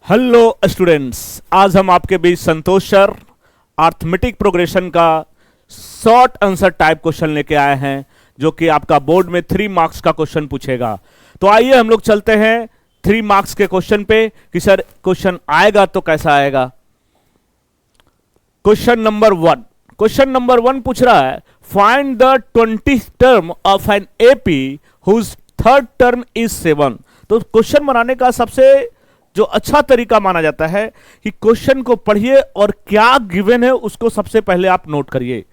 Hello students, आज हम आपके बीच संतोष सर अर्थमेटिक प्रोग्रेशन का शॉर्ट आंसर टाइप क्वेश्चन लेके आए हैं, जो कि आपका बोर्ड में 3 मार्क्स का क्वेश्चन पूछेगा। तो आइए हम लोग चलते हैं 3 मार्क्स के क्वेश्चन पे कि सर क्वेश्चन आएगा तो कैसा आएगा। क्वेश्चन नंबर 1 पूछ रहा है, find the 20th term of an AP whose third term is 7। तो क्वेश्चन बनाने का सबसे जो अच्छा तरीका माना जाता है कि क्वेश्चन को पढ़िए और क्या गिवन है उसको सबसे पहले आप नोट करिए।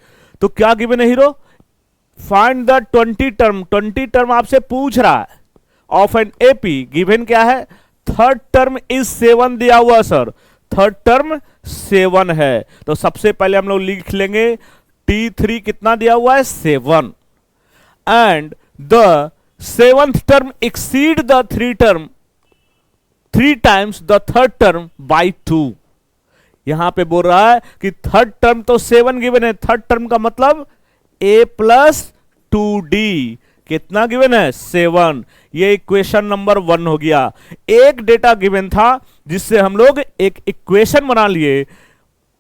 तो क्या गिवन है हीरो? फाइंड द 20 टर्म आपसे पूछ रहा है ऑफ एन एपी। गिवन क्या है? थर्ड टर्म इज 7 दिया हुआ सर, थर्ड टर्म 7 है। तो सबसे पहले हम लोग लिख लेंगे T3 कितना दिया हुआ है? 7। And the 7th term exceed the 3 times the third term by 2। यहां पे बोल रहा है कि थर्ड टर्म तो 7 गिवन है, थर्ड टर्म का मतलब a प्लस 2d कितना गिवन है? 7। ये इक्वेशन नंबर 1 हो गया। एक डेटा गिवन था जिससे हम लोग एक इक्वेशन बना लिए।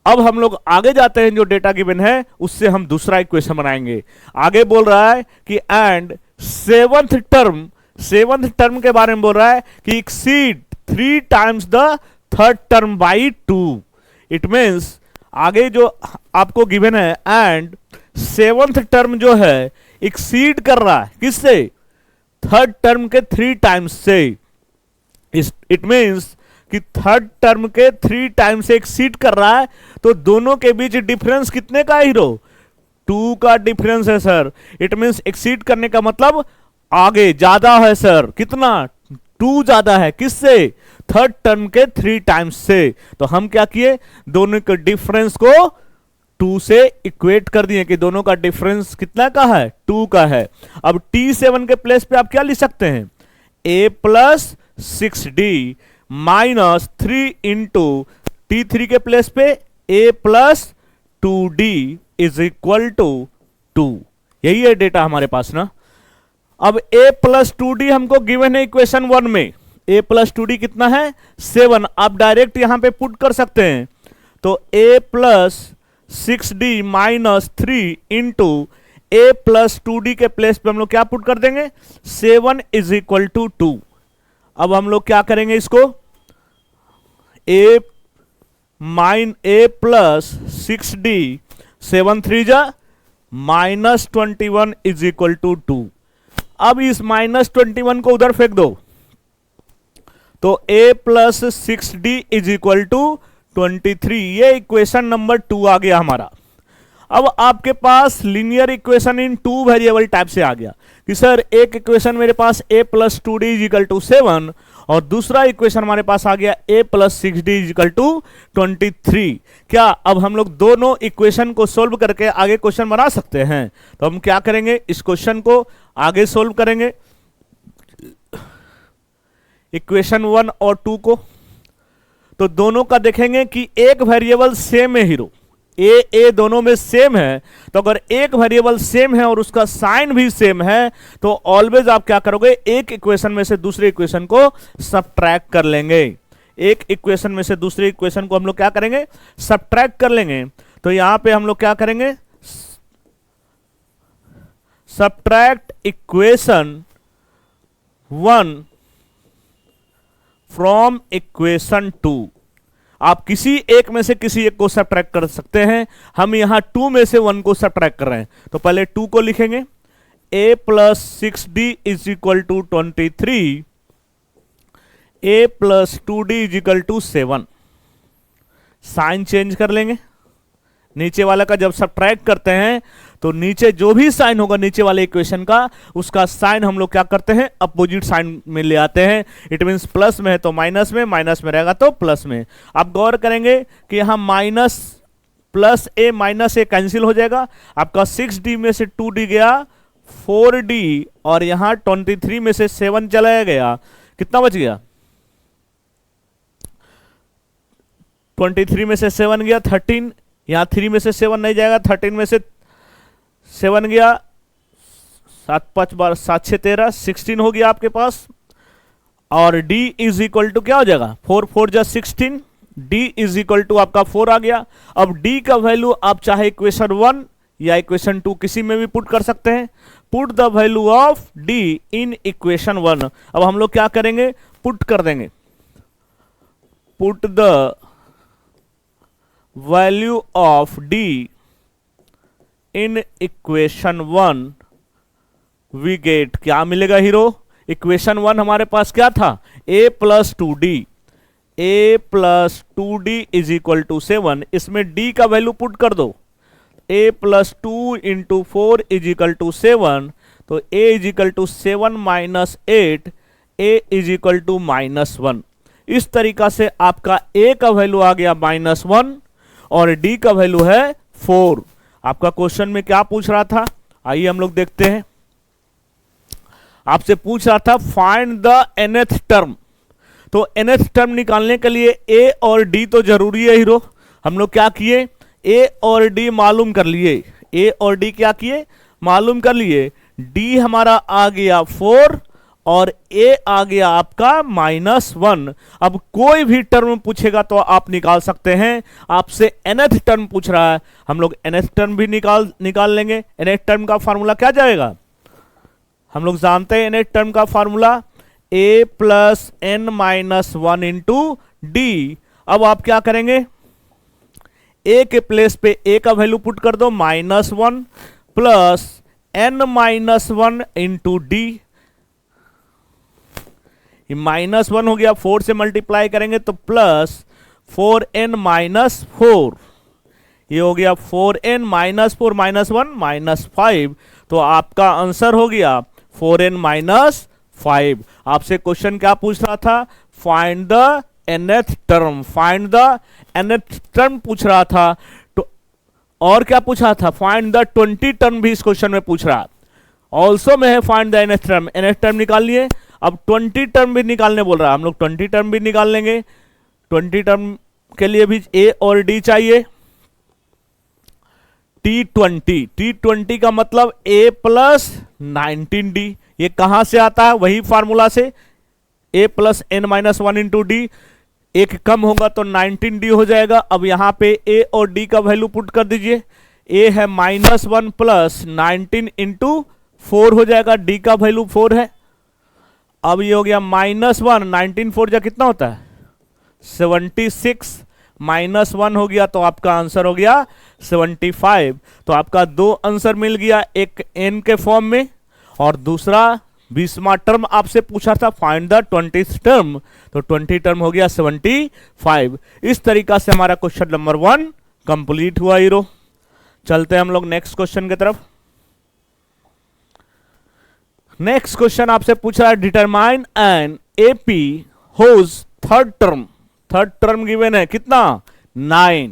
अब हम लोग आगे जाते हैं, जो डेटा गिवन है उससे हम दूसरा इक्वेशन बनाएंगे। आगे बोल रहा है कि एंड सेवंथ टर्म के बारे में बोल रहा है कि exceed 3 times the third term by 2। It means आगे जो आपको गिवन है एंड सेवंथ टर्म जो है एक्सीड कर रहा है किससे? थर्ड टर्म के 3 टाइम्स से। इट मीन्स कि थर्ड टर्म के 3 टाइम्स से एक्सीड कर रहा है। तो दोनों के बीच डिफरेंस कितने का है हीरो? 2 का डिफरेंस है सर। इट मीन्स एक्सीड करने का मतलब आगे ज्यादा है सर। कितना? 2 ज्यादा है किससे? थर्ड टर्म के 3 टाइम्स से। तो हम क्या किए? दोनों के डिफरेंस को 2 से इक्वेट कर दिए कि दोनों का डिफरेंस कितना का है? 2 का है। अब T7 के प्लेस पे आप क्या लिख सकते हैं? a plus 6d minus 3 into T3 के प्लेस पे a plus 2d is equal to 2। यही है डेटा हमारे पास ना। अब a प्लस 2d हमको गिवन है इक्वेशन 1 में। a प्लस 2d कितना है? 7। आप डायरेक्ट यहां पे पुट कर सकते हैं। तो a plus 6d minus 3 into a plus 2d के प्लेस पे हम लोग क्या पुट कर देंगे? 7 इज इक्वल टू 2। अब हम लोग क्या करेंगे इसको? a प्लस 6d 7 3 जा माइनस 21 इज इक्वल टू 2। अब इस माइनस 21 को उधर फेंक दो। तो a plus 6d is equal to 23। ये इक्वेशन नंबर 2 आ गया हमारा। अब आपके पास linear equation in 2 variable type से आ गया कि सर एक इक्वेशन मेरे पास a plus 2d is equal to 7 और दूसरा इक्वेशन हमारे पास आ गया a plus 6d is equal to 23। क्या अब हम लोग दोनों इक्वेशन को सोल्व करके आगे क्वेश्चन बना सकते हैं? तो हम क्या करेंगे? इस क्वेश्चन को आगे सोल्व करेंगे, इक्वेशन 1 और 2 को। तो दोनों का देखेंगे कि एक वेरिएबल सेम है हीरो, ए दोनों में सेम है। तो अगर एक वेरिएबल सेम है और उसका साइन भी सेम है तो ऑलवेज आप क्या करोगे? एक इक्वेशन में से दूसरे इक्वेशन को सब्ट्रैक्ट कर लेंगे। एक इक्वेशन में से दूसरे इक्वेशन को हम लोग क्या करेंगे? सब्ट्रैक्ट कर लेंगे। तो यहां पे हम लोग क्या करेंगे? Subtract equation 1 from equation 2। आप किसी एक में से किसी एक को सब्ट्रैक्ट कर सकते हैं। हम यहां 2 में से 1 को सब्ट्रैक्ट कर रहे हैं। तो पहले 2 को लिखेंगे। a plus 6d is equal to 23, a plus 2d is equal to 7। Sign change कर लेंगे। नीचे वाला का जब सब्ट्रैक्ट करते हैं तो नीचे जो भी साइन होगा नीचे वाले इक्वेशन का, उसका साइन हम लोग क्या करते हैं? अपोजिट साइन में ले आते हैं। इट मींस प्लस में है तो माइनस में, माइनस में रहेगा तो प्लस में। आप गौर करेंगे कि यहां minus plus a minus a cancel हो जाएगा। आपका 6d में से 2d गया 4d और यहां 23 में से 7 चला गया। कितना बच गया? 23 में से 7 गया 13। यहां 3 में से 7 नहीं जाएगा, 13 में से 7 गया, 7 5 12 7 6 13, 16 हो गया आपके पास। और d इज इक्वल टू क्या हो जाएगा, 4 4 जा 16, d इज इक्वल टू आपका 4 आ गया। अब d का वैल्यू आप चाहे इक्वेशन 1 या इक्वेशन 2 किसी में भी पुट कर सकते हैं। Put the value of d in equation 1। अब हम लोग क्या करेंगे, पुट कर देंगे, put the value of d in equation 1 we get, क्या मिलेगा हीरो, इक्वेशन 1 हमारे पास क्या था, a plus 2d, a plus 2d is equal to 7। इसमें d का वैल्यू पुट कर दो, a plus 2 into 4 is equal to 7, तो a is equal to 7 minus 8, a is equal to -1। इस तरीका से आपका a का वैल्यू आ गया -1 और d का वैल्यू है 4। आपका क्वेश्चन में क्या पूछ रहा था, आइए हम लोग देखते हैं। आपसे पूछ रहा था फाइंड द nth टर्म, तो nth टर्म निकालने के लिए a और d तो जरूरी है हीरो। हम लोग क्या किए, a और d मालूम कर लिए, a और d क्या किए, मालूम कर लिए। d हमारा आ गया 4 और a आ गया आपका -1। अब कोई भी टर्म पूछेगा तो आप निकाल सकते हैं। आपसे nth टर्म पूछ रहा है, हम लोग nth टर्म भी निकाल लेंगे। nth टर्म का फार्मूला क्या जाएगा, हम लोग जानते हैं nth टर्म का formula a plus n minus 1 into D. अब आप क्या करेंगे, a के प्लेस पे a का वैल्यू पुट कर दो, -1 plus n minus 1 into D. -1 हो गया, 4 से मल्टीप्लाई करेंगे तो प्लस 4n माइनस 4, ये हो गया 4n माइनस 4 -1 -5, तो आपका आंसर हो गया 4n माइनस 5। आपसे क्वेश्चन क्या पूछ रहा था, find the nth term, find the nth term पूछ रहा था। तो और क्या पूछा था, फाइंड द 20 टर्म भी इस क्वेश्चन में पूछ रहा। ऑल्सो में है find the nth term, nth term निकाल लिए। अब 20 टर्म भी निकालने बोल रहा है, हम लोग 20 टर्म भी निकाल लेंगे। 20 टर्म के लिए भी a और d चाहिए। T20 का मतलब a प्लस 19d, ये कहां से आता है, वही फार्मूला से, a plus n minus 1 into D. एक कम होगा तो 19d हो जाएगा। अब यहां पे a और d का वैल्यू पुट कर दीजिए, a है -1 प्लस 19 इंटू 4 हो जाएगा, d का वैल्यू 4 है। अब ये हो गया -1, 19 4 जा कितना होता है 76, -1 हो गया तो आपका आंसर हो गया 75। तो आपका दो आंसर मिल गया, एक n के फॉर्म में और दूसरा 20वां टर्म आपसे पूछा था फाइंड द 20th टर्म, तो 20 टर्म हो गया 75। इस तरीका से हमारा क्वेश्चन नंबर 1 कंप्लीट हुआ हीरो। चलते हैं हम लोग नेक्स्ट क्वेश्चन की तरफ। नेक्स्ट क्वेश्चन आपसे पूछ रहा है determine an AP whose third term given है कितना 9।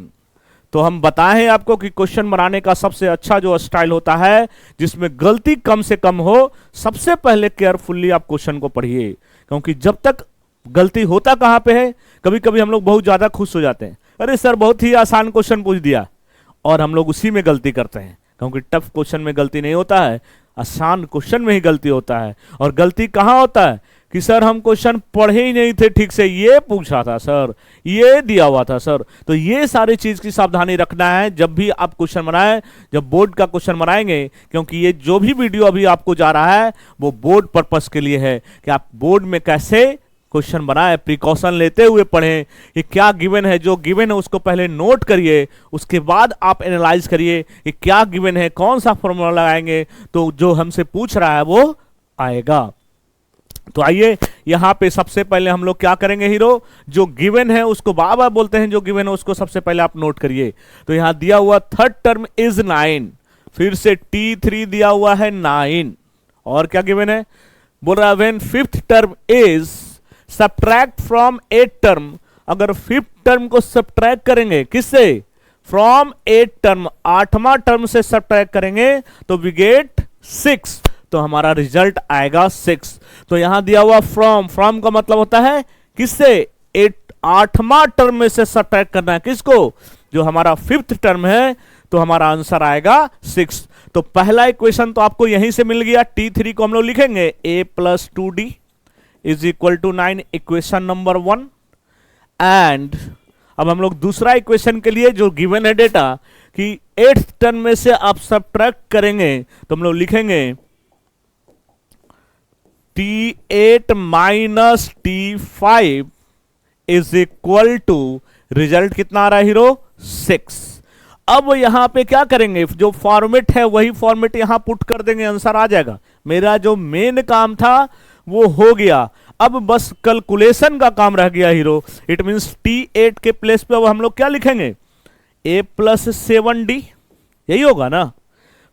तो हम बताएं आपको कि क्वेश्चन बनाने का सबसे अच्छा जो स्टाइल होता है जिसमें गलती कम से कम हो, सबसे पहले केयरफुल्ली आप क्वेश्चन को पढ़िए, क्योंकि जब तक गलती होता कहां पे है, कभी कभी हम लोग बहुत ज्यादा खुश हो जाते हैं, अरे सर बहुत ही आसान क्वेश्चन पूछ दिया, और हम लोग उसी में गलती करते हैं। क्योंकि टफ क्वेश्चन में गलती नहीं होता है, आसान क्वेश्चन में ही गलती होता है। और गलती कहां होता है कि सर हम क्वेश्चन पढ़े ही नहीं थे ठीक से, ये पूछा था सर, ये दिया हुआ था सर। तो ये सारी चीज की सावधानी रखना है जब भी आप क्वेश्चन बनाएं, जब बोर्ड का क्वेश्चन बनाएंगे, क्योंकि ये जो भी वीडियो अभी आपको जा रहा है वो बोर्ड पर्पस के लिए है कि आप बोर्ड में कैसे क्वेश्चन बनाए, प्रिकॉशन लेते हुए पढ़ें कि क्या गिवन है, जो गिवन है उसको पहले नोट करिए, उसके बाद आप एनालाइज करिए कि क्या गिवन है, कौन सा फॉर्मूला लगाएंगे तो जो हमसे पूछ रहा है वो आएगा। तो आइए यहां पे सबसे पहले हम लोग क्या करेंगे हीरो, जो गिवन है उसको बार बार बोलते हैं, जो गिवन है उसको सबसे पहले आप नोट करिए। तो यहां दिया हुआ थर्ड टर्म इज 9, फिर से T3 दिया हुआ है 9, और क्या गिवन है, बोल रहा है when fifth term is subtract from eight term. अगर फिफ्थ टर्म को सब्ट्रैक्ट करेंगे किससे, फ्रॉम एट टर्म, 8वां टर्म से सब्ट्रैक्ट करेंगे तो वी गेट 6, तो हमारा रिजल्ट आएगा 6। तो यहां दिया हुआ फ्रॉम का मतलब होता है किससे, 8वां टर्म में से सब्ट्रैक्ट करना है किसको, जो हमारा फिफ्थ टर्म है, तो हमारा आंसर आएगा 6। तो पहला इक्वेशन तो आपको यहीं से मिल गया, T3 को हम लोग लिखेंगे a plus 2d, is equal to 9, equation number 1। And अब हम लोग दूसरा इक्वेशन के लिए जो गिवन है डेटा कि 8th टर्म में से आप सब्ट्रैक्ट करेंगे तो हम लोग लिखेंगे T8 minus T5 is equal to, result कितना आ रहा है हीरो, 6। अब यहां पे क्या करेंगे, जो फॉर्मेट है वही फॉर्मेट यहां पुट कर देंगे, आंसर आ जाएगा। मेरा जो मेन काम था वो हो गया, अब बस कैलकुलेशन का काम रह गया हीरो। इट मींस T8 के प्लेस पे अब हम लोग क्या लिखेंगे, a प्लस 7d, यही होगा ना।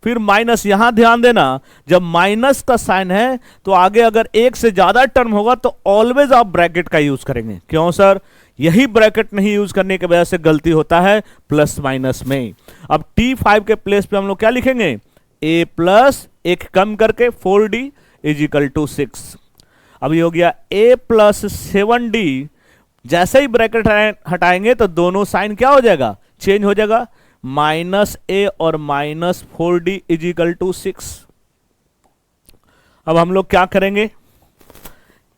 फिर माइनस, यहां ध्यान देना जब माइनस का साइन है तो आगे अगर एक से ज्यादा टर्म होगा तो ऑलवेज आप ब्रैकेट का यूज करेंगे। क्यों सर, यही ब्रैकेट नहीं यूज करने की वजह से गलती होता है प्लस माइनस में। अब T5 के प्लेस पे हम लोग क्या लिखेंगे, a प्लस एक कम करके 4d इज इक्वल टू 6। अब ये हो गया a प्लस 7d। जैसे ही ब्रैकेट हटाएंगे तो दोनों साइन क्या हो जाएगा, चेंज हो जाएगा, माइनस a और minus 4d is equal to 6। अब हम लोग क्या करेंगे,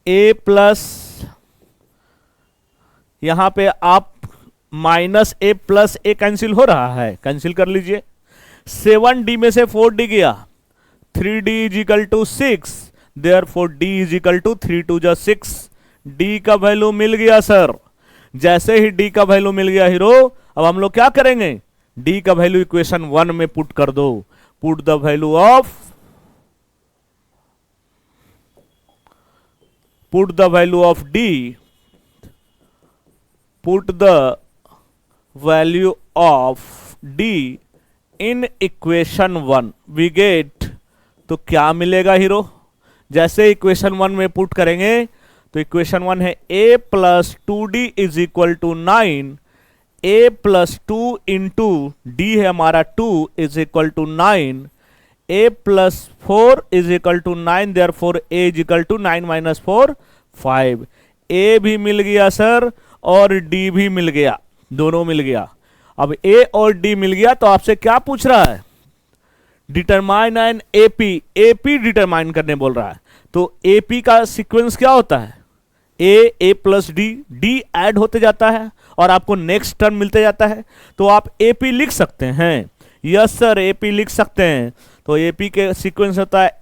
a प्लस, यहां पे आप minus a plus a cancel हो रहा है, कैंसिल कर लीजिए। 7d में से 4d गया, 3d is equal to 6, therefore d is equal to 3 2 जा 6। d का वैल्यू मिल गया सर। जैसे ही d का वैल्यू मिल गया हीरो, अब हम लोग क्या करेंगे, d का वैल्यू इक्वेशन 1 में पुट कर दो। Put the value of, put the value of d, put the value of d in equation 1 we get, तो क्या मिलेगा हीरो, जैसे इक्वेशन 1 में पुट करेंगे तो इक्वेशन 1 है a plus 2d is equal to 9, a plus 2 into d है हमारा 2 is equal to 9, a plus 4 is equal to 9, therefore a is equal to 9 minus 4 5। a भी मिल गया सर और d भी मिल गया, दोनों मिल गया। अब a और d मिल गया तो आपसे क्या पूछ रहा है, determine an AP, AP determine करने बोल रहा है। तो एपी का सीक्वेंस क्या होता है, ए प्लस डी, डी ऐड होते जाता है और आपको नेक्स्ट टर्म मिलते जाता है, तो आप एपी लिख सकते हैं। यस सर, एपी लिख सकते हैं। तो एपी के सीक्वेंस होता है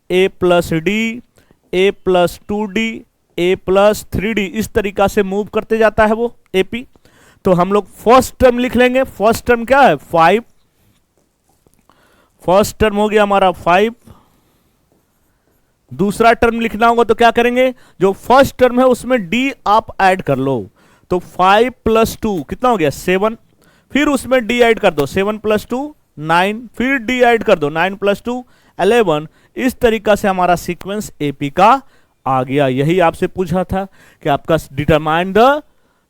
ए प्लस डी, ए प्लस 2d, ए प्लस 3d, इस तरीका से मूव करते जाता है वो एपी। तो हम लोग फर्स्ट टर्म लिख लेंगे। फर्स्ट टर्म क्या है, 5, फर्स्ट टर्म हो गया हमारा 5। दूसरा टर्म लिखना होगा तो क्या करेंगे, जो फर्स्ट टर्म है उसमें d आप ऐड कर लो, तो 5 प्लस 2 कितना हो गया 7, फिर उसमें d ऐड कर दो, 7 प्लस 2 9, फिर d ऐड कर दो, 9 प्लस 2 11। इस तरीका से हमारा सीक्वेंस एपी का आ गया। यही आपसे पूछा था कि आपका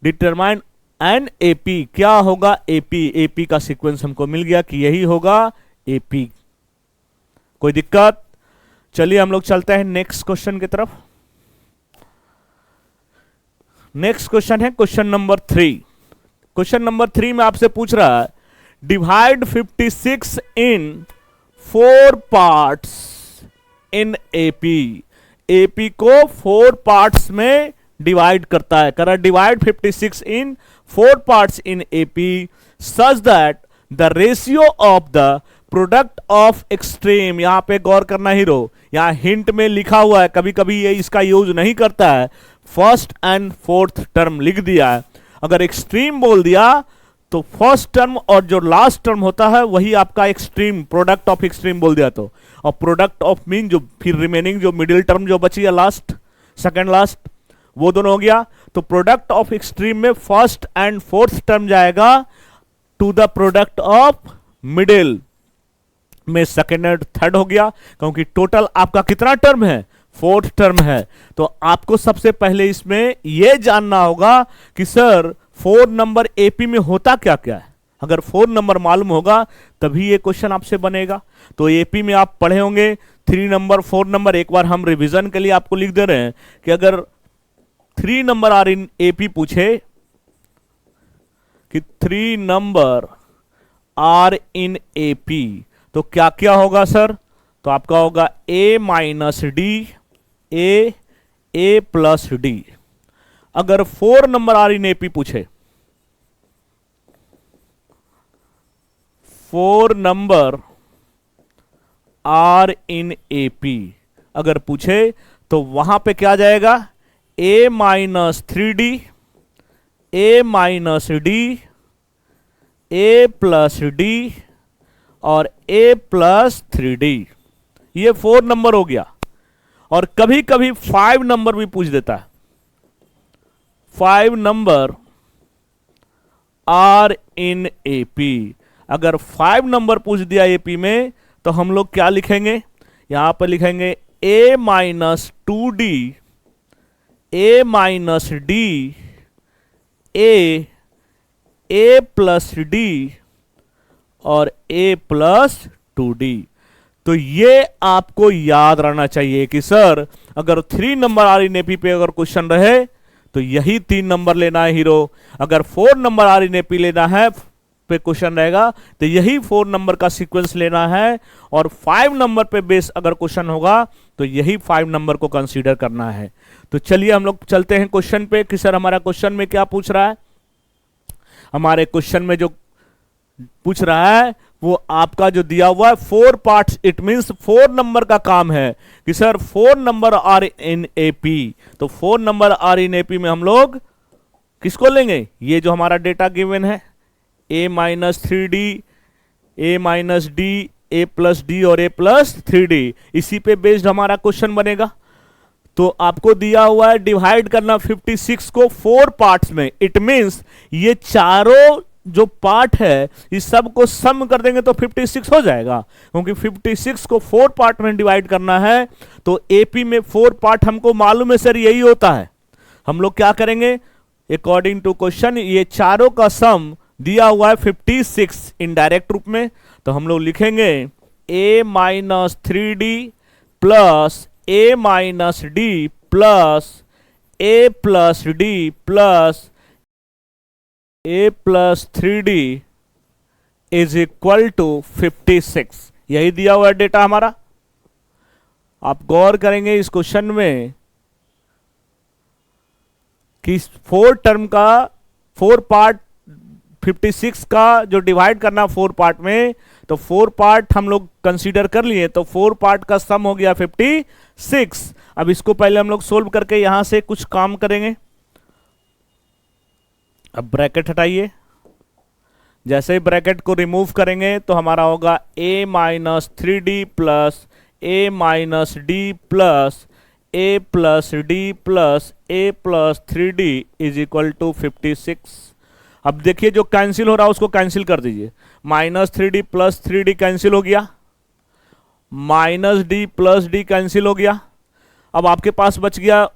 डिटरमाइन एन एपी, क्या होगा एपी, एपी का सीक्वेंस हमको मिल गया कि यही होगा एपी। कोई दिक्कत, चलिए हम लोग चलते हैं नेक्स्ट क्वेश्चन की तरफ। नेक्स्ट क्वेश्चन है क्वेश्चन नंबर 3। क्वेश्चन नंबर 3 में आपसे पूछ रहा है, divide 56 in 4 parts in AP. AP को 4 पार्ट्स में डिवाइड करता है, कर divide 56 in 4 parts in AP such that the ratio of the product of extreme. यहां पे गौर करना हीरो, यहां हिंट में लिखा हुआ है, कभी कभी ये इसका यूज नहीं करता है, फर्स्ट एंड फोर्थ टर्म लिख दिया है। अगर एक्सट्रीम बोल दिया तो फर्स्ट टर्म और जो लास्ट टर्म होता है वही आपका एक्सट्रीम, प्रोडक्ट ऑफ एक्सट्रीम बोल दिया तो, और प्रोडक्ट ऑफ मीन जो फिर रिमेनिंग जो मिडिल टर्म जो बची है लास्ट, सेकंड लास्ट, वो दोनों हो गया। तो प्रोडक्ट ऑफ एक्सट्रीम में फर्स्ट एंड फोर्थ टर्म जाएगा to the product of middle में सेकेंड एंड थर्ड हो गया, क्योंकि टोटल आपका कितना टर्म है, फोर्थ टर्म है। तो आपको सबसे पहले इसमें यह जानना होगा कि सर 4 नंबर एपी में होता क्या क्या है। अगर 4 नंबर मालूम होगा तभी ये क्वेश्चन आपसे बनेगा। तो एपी में आप पढ़े होंगे 3 नंबर 4 नंबर, एक बार हम रिवीजन के लिए आपको लिख दे रहे हैं कि अगर 3 नंबर आर इन एपी पूछे कि 3 नंबर आर इन एपी तो क्या क्या होगा सर, तो आपका होगा a minus d, A plus D. अगर 4 नंबर आर इन एपी पूछे, 4 नंबर आर इन एपी अगर पूछे तो वहां पे क्या जाएगा, ए माइनस 3D, ए माइनस डी, ए प्लस डी और ए प्लस 3D। ये 4 नंबर हो गया। और कभी कभी 5 नंबर भी पूछ देता है। 5 नंबर आर इन एपी। अगर 5 नंबर पूछ दिया एपी में तो हम लोग क्या लिखेंगे, यहां पर लिखेंगे A minus 2D, A minus d, A plus D और ए प्लस 2D। तो ये आपको याद रहना चाहिए कि सर अगर 3 नंबर आर इन एपी पे अगर क्वेश्चन रहे तो यही 3 नंबर लेना है हीरो। अगर 4 नंबर आर इन एपी लेना है पे क्वेश्चन रहेगा तो यही 4 नंबर का सीक्वेंस लेना है। और 5 नंबर पे बेस अगर क्वेश्चन होगा तो यही 5 नंबर को कंसीडर करना है। तो चलिए हम लोग चलते हैं क्वेश्चन पे कि सर हमारा क्वेश्चन में क्या पूछ रहा है। हमारे क्वेश्चन में जो पूछ रहा है वो आपका जो दिया हुआ है 4 पार्ट्स, इट मींस 4 नंबर का काम है कि sir 4 number are in AP. तो 4 नंबर आर इन एपी में हम लोग किसको लेंगे, ये जो हमारा डेटा गिवन है ए माइनस 3D, ए माइनस डी, ए प्लस डी और ए प्लस 3D, इसी पे बेस्ड हमारा क्वेश्चन बनेगा। तो आपको दिया हुआ है डिवाइड करना 56 को 4 पार्ट्स में। इट मींस ये चारों जो पार्ट है इस सब को सम कर देंगे तो 56 हो जाएगा, क्योंकि 56 को 4 पार्ट में डिवाइड करना है। तो एपी में 4 पार्ट हमको मालूम है सर यही होता है। हम लोग क्या करेंगे, अकॉर्डिंग टू क्वेश्चन ये चारों का सम दिया हुआ है 56 इनडायरेक्ट रूप में। तो हम लोग लिखेंगे A minus 3D plus A minus D plus A plus D plus A plus 3D is equal to 56। यही दिया हुआ है डेटा हमारा। आप गौर करेंगे इस क्वेश्चन में कि 4 टर्म का 4 पार्ट 56 का जो डिवाइड करना 4 पार्ट में, तो 4 पार्ट हम लोग कंसीडर कर लिए तो 4 पार्ट का सम हो गया 56। अब इसको पहले हम लोग सोल्व करके यहां से कुछ काम करेंगे। अब ब्रैकेट हटाइए, जैसे ही ब्रैकेट को रिमूव करेंगे तो हमारा होगा A minus 3D plus A minus D plus A plus D plus A plus 3D is equal to 56। अब देखिए जो कैंसिल हो रहा है उसको कैंसिल कर दीजिए। Minus 3D plus 3D cancel हो गया, minus D plus D cancel हो गया। अब आपके पास बच गया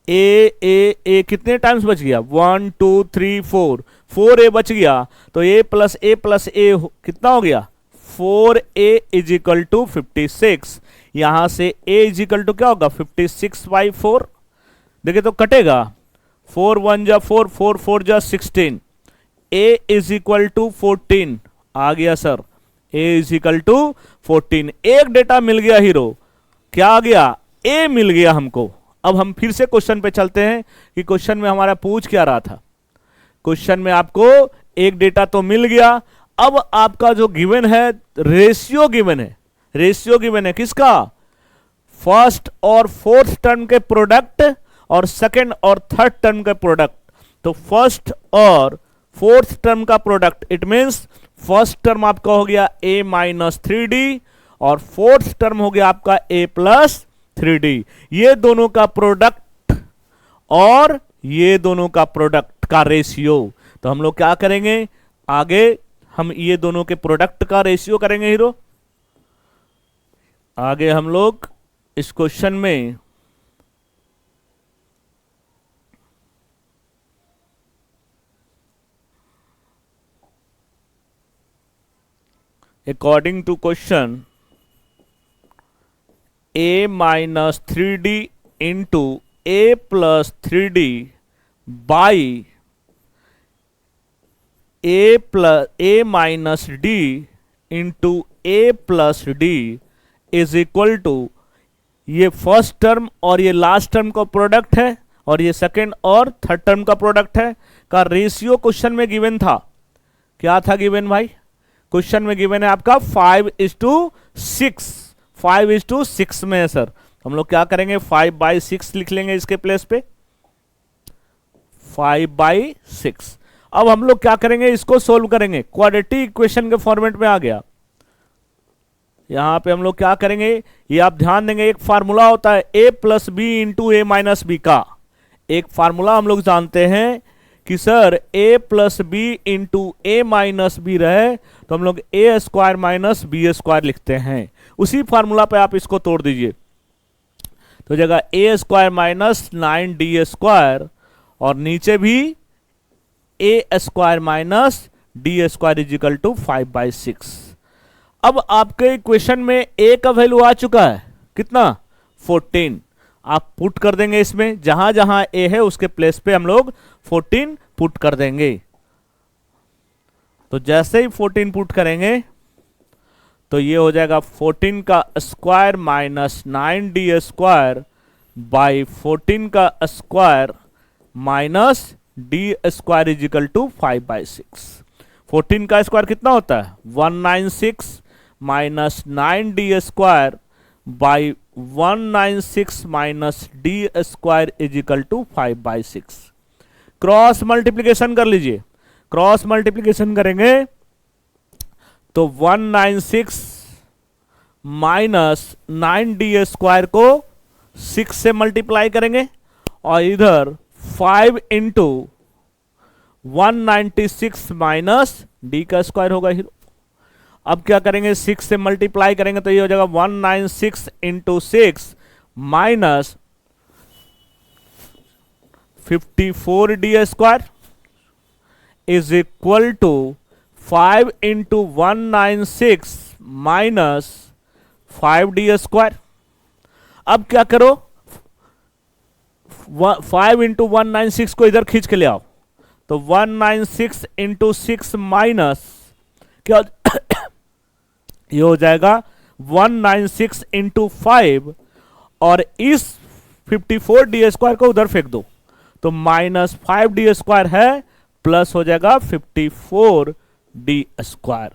ए कितने टाइम्स बच गया, 1 2 3 4 ए बच गया। तो ए प्लस ए कितना हो गया 4a इज इक्वल टू 56। यहां से a इज इक्वल टू क्या होगा 56/4। देखिए तो कटेगा 4 1 जा 4 4 4 जा 16। a इज इक्वल टू 14 आ गया sir, a is equal to 14। एक डेटा मिल गया हीरो, क्या आ गया a मिल गया हमको। अब हम फिर से क्वेश्चन पे चलते हैं कि क्वेश्चन में हमारा पूछ क्या रहा था। क्वेश्चन में आपको एक डेटा तो मिल गया। अब आपका जो गिवन है रेशियो गिवन है, रेशियो गिवन है किसका, फर्स्ट और फोर्थ टर्म के प्रोडक्ट और सेकंड और थर्ड टर्म के प्रोडक्ट। तो फर्स्ट और फोर्थ टर्म का product, it means first term आपका हो गया a माइनस 3D और फोर्थ टर्म हो गया आपका a प्लस 3D। ये दोनों का प्रोडक्ट और ये दोनों का प्रोडक्ट का रेशियो। तो हम लोग क्या करेंगे, आगे हम ये दोनों के प्रोडक्ट का रेशियो करेंगे हीरो। आगे हम लोग इस क्वेश्चन में according to question a minus 3D into a plus 3D by a minus D into a plus D is equal to ये फर्स्ट टर्म और ये लास्ट टर्म का प्रोडक्ट है, और ये सेकंड और थर्ड टर्म का प्रोडक्ट है, का रेशियो क्वेश्चन में गिवन था। क्या था गिवन भाई? क्वेश्चन में गिवन है आपका 5:6। 5:6 में है सर। हम लोग क्या करेंगे, 5/6 लिख लेंगे इसके प्लेस पे, 5/6। अब हम लोग क्या करेंगे, इसको सोल्व करेंगे, क्वाड्रेटिक इक्वेशन के फॉर्मेट में आ गया। यहां पे हम लोग क्या करेंगे, ये आप ध्यान देंगे, एक फार्मूला होता है a plus B into A minus B का। एक फार्मूला हम लोग जानते हैं कि sir a plus B into A minus B रहे तो हम लोग A square minus B square लिखते हैं। उसी फार्मूला पे आप इसको तोड़ दीजिए, तो जगह ए स्क्वायर माइनस 9d स्क्वायर, और नीचे भी A square minus D square is equal to 5/6। अब आपके इक्वेशन में a का वैल्यू आ चुका है कितना, 14। आप पुट कर देंगे इसमें, जहां जहां a है उसके प्लेस पे हम लोग 14 पुट कर देंगे। तो जैसे ही 14 पुट करेंगे तो ये हो जाएगा 14 का square minus 9d square by 14 का square minus D square is equal to 5/6। 14 का स्क्वायर कितना होता है, 196 minus 9d square by 196 minus D square is equal to 5/6। Cross multiplication कर लीजिए, क्रॉस मल्टीप्लीकेशन करेंगे तो 196 माइनस 9d स्क्वायर को 6 से मल्टीप्लाई करेंगे, और इधर 5 इंटू 196 माइनस डी का स्क्वायर होगा हीरो। अब क्या करेंगे, 6 से मल्टीप्लाई करेंगे तो ये हो जाएगा 196 into 6 minus 54d square is equal to 5 into 196 minus 5d square. अब क्या करो, 5 इंटू 196 को इधर खींच के ले आओ, तो 196 इंटू 6 माइनस क्या ये हो जाएगा 196 इंटू 5, और इस 54d स्क्वायर को उधर फेंक दो तो माइनस 5d स्क्वायर है, प्लस हो जाएगा 54d स्क्वायर।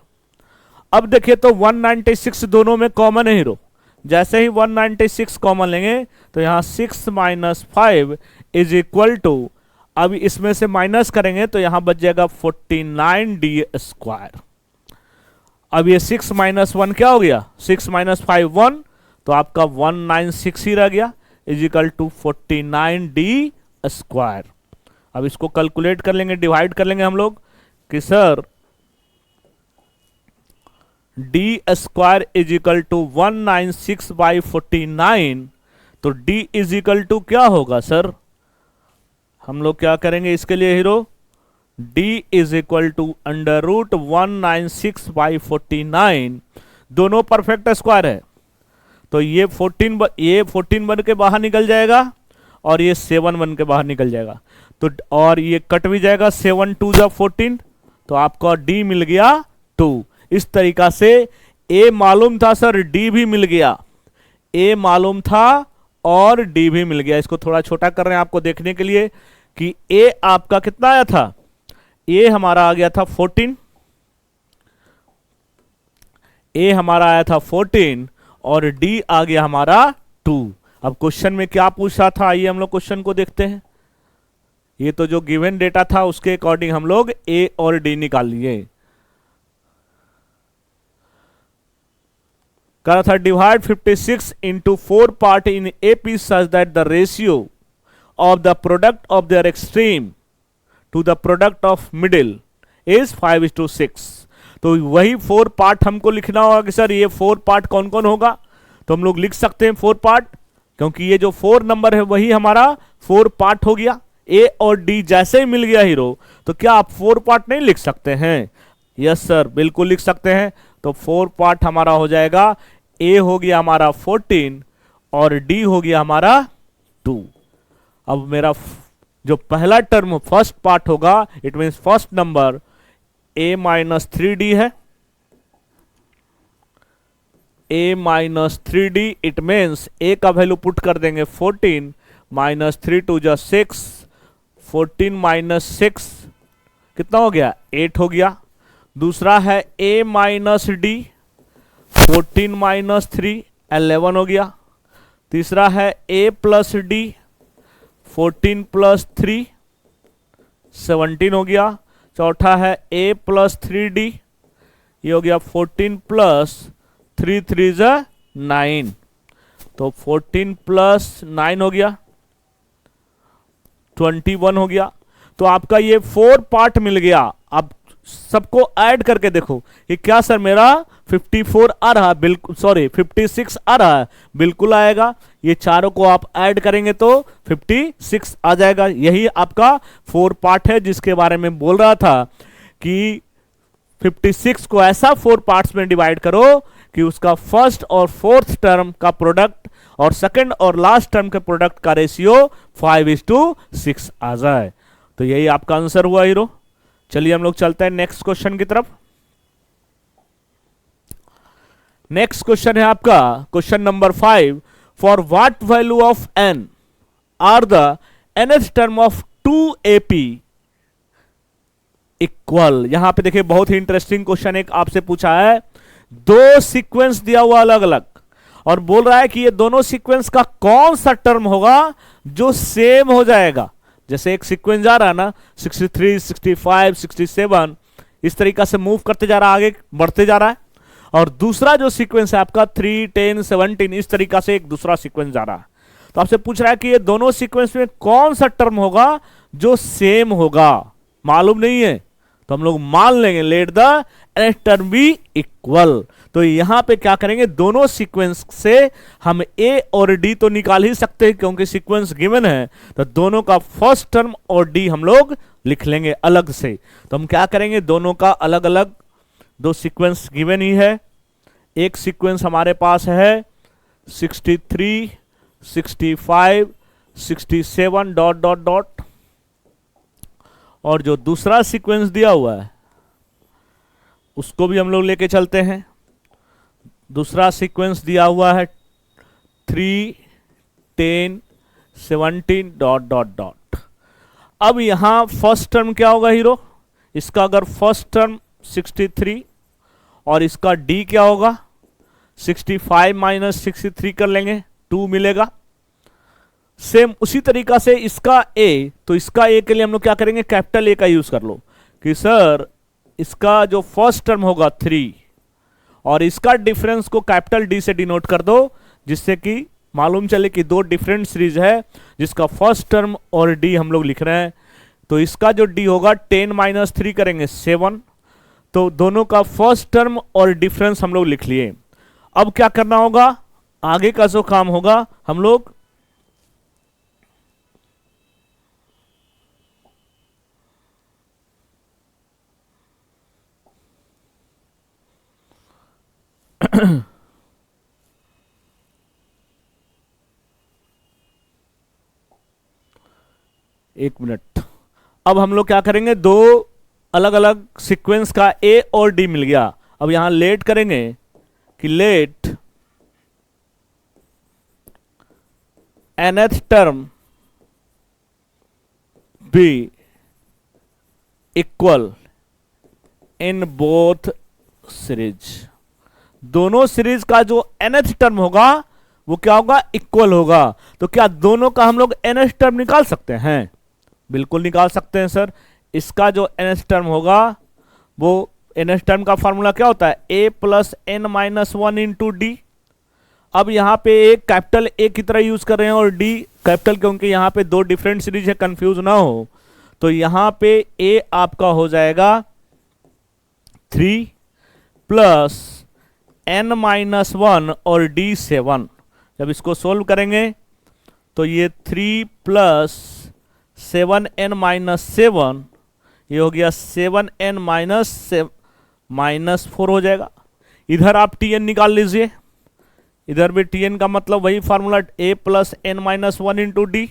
अब देखिए तो 196 दोनों में कॉमन है हीरो, जैसे ही 196 कॉमन लेंगे तो यहां 6 माइनस 5 इज इक्वल टू, अब इसमें से माइनस करेंगे तो यहां बच जाएगा 49d स्क्वायर। अब ये 6 माइनस 1 क्या हो गया, 6 माइनस 5 1, तो आपका 196 ही रह गया इजिकल टू 49d स्क्वायर। अब इसको कैलकुलेट कर लेंगे, डिवाइड कर लेंगे हम लोग कि sir D square is equal to 196/49, तो डी इज इक्वल टू क्या होगा सर, हम लोग क्या करेंगे इसके लिए hero, d is equal to under root 196/49, दोनों परफेक्ट स्क्वायर है, तो ये 14 बन के बाहर निकल जाएगा और ये 7 बन के बाहर निकल जाएगा, तो और ये कट भी जाएगा, 7 2 जा 14, तो आपका d मिल गया 2। इस तरीका से a मालूम था सर, d भी मिल गया, a मालूम था और d भी मिल गया। इसको थोड़ा छोटा कर रहे हैं आपको देखने के लिए कि a आपका कितना आया था, a हमारा आ गया था 14, a हमारा आया था 14 और d आ गया हमारा 2। अब क्वेश्चन में क्या पूछा था, आइए हम लोग क्वेश्चन को देखते हैं। ये तो जो गिवन डेटा था उसके अकॉर्डिंग हम लोग a और d निकाल लिए। कहा था divide 56 into 4 part in a piece such that the ratio of the product of their extreme to the product of middle is 5:6। तो वही 4 पार्ट हमको लिखना होगा कि सर ये 4 पार्ट कौन कौन होगा, तो हम लोग लिख सकते हैं 4 पार्ट, क्योंकि ये जो 4 नंबर है वही हमारा 4 पार्ट हो गया। ए और डी जैसे ही मिल गया हीरो, तो क्या आप 4 पार्ट नहीं लिख सकते हैं? यस सर, बिल्कुल लिख सकते हैं। तो 4 पार्ट हमारा हो जाएगा, ए हो गया हमारा 14 और डी हो गया हमारा 2। अब मेरा जो पहला टर्म फर्स्ट पार्ट होगा, it means first number a - 3d है, ए माइनस 3d, इट मीन्स ए का वैल्यू पुट कर देंगे 14 माइनस 3 टू जा 6, 14 माइनस 6 कितना हो गया 8 हो गया। दूसरा है ए माइनस डी, 14 माइनस 3 11 हो गया। तीसरा है ए प्लस डी, 14 प्लस 3 17 हो गया। चौथा है ए प्लस 3d, ये हो गया 14 प्लस 3 3 जा 9, तो 14 प्लस 9 हो गया 21 हो गया। तो आपका ये 4 पार्ट मिल गया। अब सबको ऐड करके देखो ये क्या सर मेरा 54 आ रहा है, बिल्कुल सॉरी 56 आ रहा है, बिल्कुल आएगा। ये चारों को आप ऐड करेंगे तो 56 आ जाएगा। यही आपका 4 पार्ट है जिसके बारे में बोल रहा था कि 56 को ऐसा 4 पार्ट्स में डिवाइड करो कि उसका फर्स्ट और फोर्थ टर्म का प्रोडक्ट और सेकंड और लास्ट टर्म के प्रोडक्ट का रेशियो 5:6 आ जाए। तो यही आपका आंसर हुआ हीरो। चलिए हम लोग चलते हैं नेक्स्ट क्वेश्चन की तरफ। नेक्स्ट क्वेश्चन है आपका question number 5, for what value of n are the nth term of 2ap equal. यहां पे देखिए बहुत ही इंटरेस्टिंग क्वेश्चन एक आपसे पूछा है, दो सीक्वेंस दिया हुआ अलग अलग और बोल रहा है कि ये दोनों सीक्वेंस का कौन सा टर्म होगा जो सेम हो जाएगा। जैसे एक सीक्वेंस जा रहा है ना 63, 65, 67 इस तरीका से मूव करते जा रहा है, आगे बढ़ते जा रहा है, और दूसरा जो सीक्वेंस है आपका 3, 10, 17 इस तरीका से एक दूसरा सीक्वेंस जा रहा है। तो आपसे पूछ रहा है कि ये दोनों सीक्वेंस में कौन सा टर्म होगा जो सेम होगा। मालूम नहीं है तो हम लोग मान लेंगे let the nth term be equal. तो यहां पे क्या करेंगे, दोनों सीक्वेंस से हम a और d तो निकाल ही सकते हैं क्योंकि सीक्वेंस गिवन है, तो दोनों का फर्स्ट टर्म और d हम लोग लिख लेंगे अलग से। तो हम क्या करेंगे, दोनों का अलग अलग दो सीक्वेंस गिवन ही है। एक सीक्वेंस हमारे पास है 63, 65, 67 डॉट डॉट डॉट, और जो दूसरा सीक्वेंस दिया हुआ है उसको भी हम लोग लेके चलते हैं। दूसरा सीक्वेंस दिया हुआ है 3, 10, 17 डॉट डॉट डॉट। अब यहां फर्स्ट टर्म क्या होगा हीरो, इसका अगर फर्स्ट टर्म 63 और इसका डी क्या होगा 65 माइनस 63 कर लेंगे 2 मिलेगा। सेम उसी तरीका से इसका ए, तो इसका ए के लिए हम लोग क्या करेंगे, कैपिटल ए का यूज कर लो कि सर इसका जो फर्स्ट टर्म होगा 3 और इसका डिफरेंस को कैपिटल डी से डिनोट कर दो, जिससे कि मालूम चले कि दो डिफरेंट सीरीज है जिसका फर्स्ट टर्म और डी हम लोग लिख रहे हैं। तो इसका जो डी होगा 10 माइनस 3 करेंगे 7, तो दोनों का फर्स्ट टर्म और डिफरेंस हम लोग लिख लिए। अब क्या करना होगा, आगे का जो काम होगा हम लोग एक मिनट। अब हम लोग क्या करेंगे, दो अलग अलग सीक्वेंस का ए और डी मिल गया। अब यहां लेट करेंगे कि let nth term be equal in both series. दोनों सीरीज का जो nth टर्म होगा वो क्या होगा, इक्वल होगा। तो क्या दोनों का हम लोग nth टर्म निकाल सकते हैं? बिल्कुल निकाल सकते हैं सर। इसका जो nth टर्म होगा वो nth टर्म का फॉर्मूला क्या होता है, a plus n minus 1 into D. अब यहां पे एक कैपिटल ए की तरह यूज कर रहे हैं और डी कैपिटल, क्योंकि यहां पे दो डिफरेंट सीरीज है, कंफ्यूज ना हो। तो यहां पे a आपका हो जाएगा 3 प्लस n माइनस 1 और d 7। जब इसको सोल्व करेंगे तो ये 3 प्लस 7n माइनस 7, ये हो गया 7n माइनस 4 हो जाएगा। इधर आप tn निकाल लीजिए, इधर भी tn का मतलब वही formula a plus n minus 1 into D.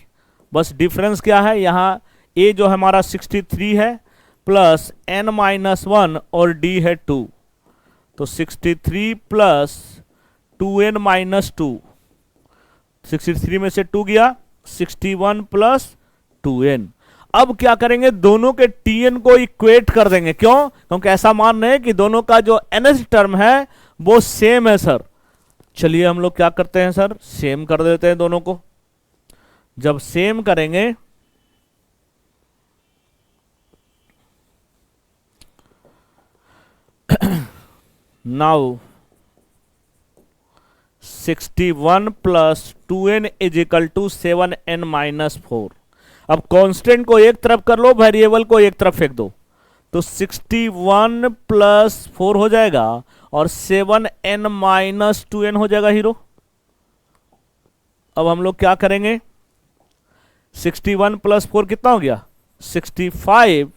बस डिफरेंस क्या है, यहाँ a जो हमारा 63 है प्लस n माइनस 1 और d है 2, तो 63 प्लस 2n माइनस 2, 63 में से 2 गया, 61 प्लस 2n। अब क्या करेंगे, दोनों के tn को इक्वेट कर देंगे। क्यों? क्योंकि ऐसा मान रहे हैं कि दोनों का जो nth टर्म है वो सेम है सर। चलिए हम लोग क्या करते हैं सर, सेम कर देते हैं दोनों को। जब सेम करेंगे now 61 plus 2n is equal to 7n minus 4। अब कांस्टेंट को एक तरफ कर लो, वेरिएबल को एक तरफ फेंक दो, तो 61 प्लस 4 हो जाएगा और 7n माइनस 2n हो जाएगा हीरो। अब हम लोग क्या करेंगे, 61 प्लस 4 कितना हो गया, 65,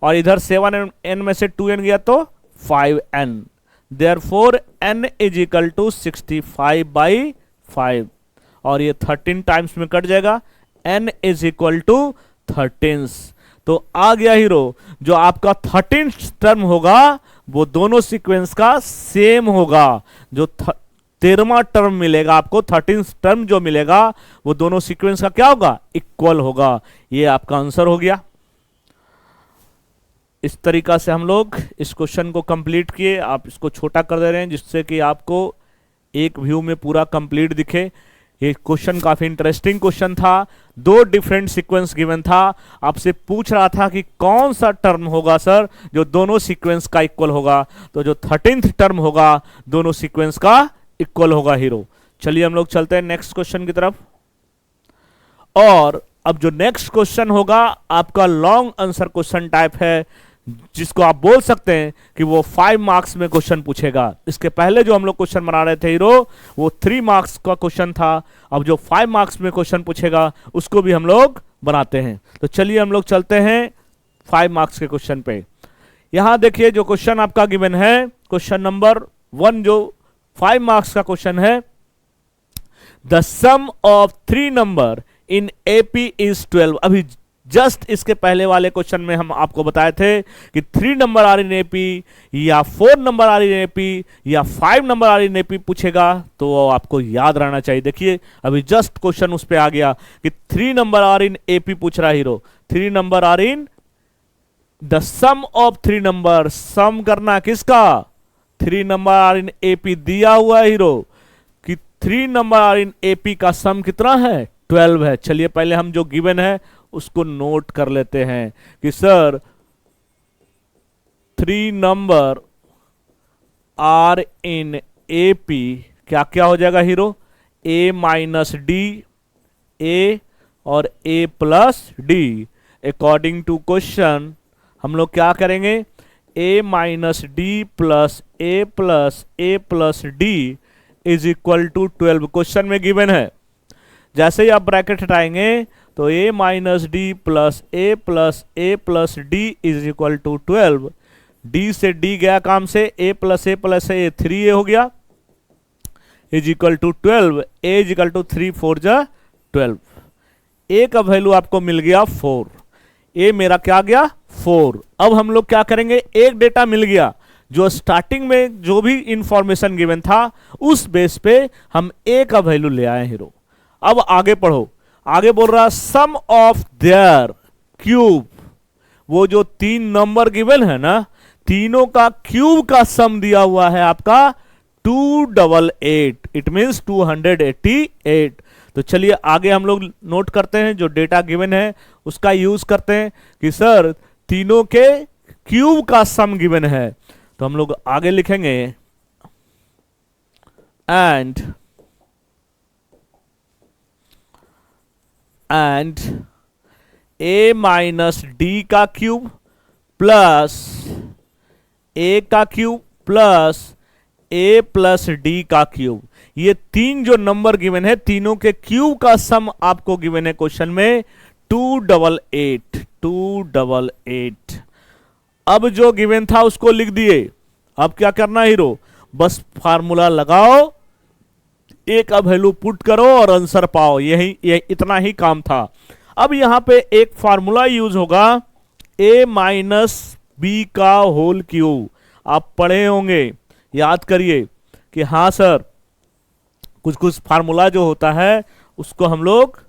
और इधर 7n में से 2n गया तो 5n। Therefore n is equal to 65 by 5, और ये 13 टाइम्स में कट जाएगा, n इज इक्वल टू 13। तो आ गया हीरो, जो आपका 13th टर्म होगा वो दोनों सीक्वेंस का सेम होगा। जो 13वां टर्म मिलेगा आपको, 13th टर्म जो मिलेगा वो दोनों सीक्वेंस का क्या होगा, इक्वल होगा। ये आपका आंसर हो गया। इस तरीका से हम लोग इस क्वेश्चन को कंप्लीट किए। आप इसको छोटा कर दे रहे हैं जिससे कि आपको एक व्यू में पूरा कंप्लीट दिखे। ये क्वेश्चन काफी इंटरेस्टिंग क्वेश्चन था। दो डिफरेंट सीक्वेंस गिवन था, आपसे पूछ रहा था कि कौन सा टर्म होगा सर जो दोनों सीक्वेंस का इक्वल होगा। तो जो 13th टर्म होगा दोनों सीक्वेंस का इक्वल होगा हीरो। चलिए हम लोग चलते हैं नेक्स्ट क्वेश्चन की तरफ। और अब जो नेक्स्ट क्वेश्चन होगा आपका लॉन्ग आंसर क्वेश्चन टाइप है, जिसको आप बोल सकते हैं कि वो 5 मार्क्स में क्वेश्चन पूछेगा। इसके पहले जो हम लोग क्वेश्चन बना रहे थे हीरो, वो 3 मार्क्स का क्वेश्चन था। अब जो 5 मार्क्स में क्वेश्चन पूछेगा उसको भी हम लोग बनाते हैं। तो चलिए हम लोग चलते हैं 5 मार्क्स के क्वेश्चन पे। यहां देखिए जो क्वेश्चन आपका गिवन है, क्वेश्चन नंबर 1 जो 5 मार्क्स का क्वेश्चन है, the sum of 3 number in AP is 12। अभी जस्ट इसके पहले वाले क्वेश्चन में हम आपको बताए थे कि 3 नंबर आर इन एपी या 4 नंबर आर इन एपी या 5 नंबर आर इन एपी पूछेगा, तो वो आपको याद रहना चाहिए। देखिए अभी जस्ट क्वेश्चन उस पे आ गया कि 3 नंबर आर इन एपी पूछ रहा hero. 3 number are in the sum of 3 number, sum करना किसका, 3 नंबर आर इन एपी दिया हुआ है हीरो कि 3 नंबर आर इन एपी का सम कितना है, 12 है। चलिए पहले हम जो गिवन है उसको नोट कर लेते हैं कि sir 3 number are in AP क्या क्या हो जाएगा हीरो, ए माइनस डी, ए और a plus d. According to question हम लोग क्या करेंगे, a minus D plus A plus D is equal to 12 question में गिवन है। जैसे ही आप ब्रैकेट हटाएंगे तो a minus D plus A plus D is equal to 12। D से डी गया काम से, a प्लस ए 3a हो गया is equal to 12। a is equal to 3 4 जा 12। a का वैल्यू आपको मिल गया 4। a मेरा क्या गया 4। अब हम लोग क्या करेंगे, एक डेटा मिल गया जो स्टार्टिंग में जो भी इंफॉर्मेशन गिवन था उस बेस पे हम a का वैल्यू ले आए हीरो। अब आगे पढ़ो, आगे बोल रहा सम ऑफ देयर क्यूब, वो जो 3 नंबर गिवन है ना, तीनों का क्यूब का सम दिया हुआ है आपका 288, इट मींस 288। तो चलिए आगे हम लोग नोट करते हैं, जो डेटा गिवन है उसका यूज करते हैं कि सर तीनों के क्यूब का सम गिवन है। तो हम लोग आगे लिखेंगे एंड a माइनस डी का क्यूब प्लस a का cube plus a plus D का क्यूब, ये 3 जो नंबर गिवन है तीनों के क्यूब का सम आपको गिवन है क्वेश्चन में 288। अब जो गिवन था उसको लिख दिए। अब क्या करना हीरो, बस फार्मूला लगाओ, एक का वैल्यू पुट करो और आंसर पाओ, यही इतना ही काम था। अब यहां पे एक फार्मूला यूज होगा, a माइनस बी का होल क्यूब। आप पढ़े होंगे, याद करिए कि हाँ सर कुछ कुछ फार्मूला जो होता है उसको हम लोग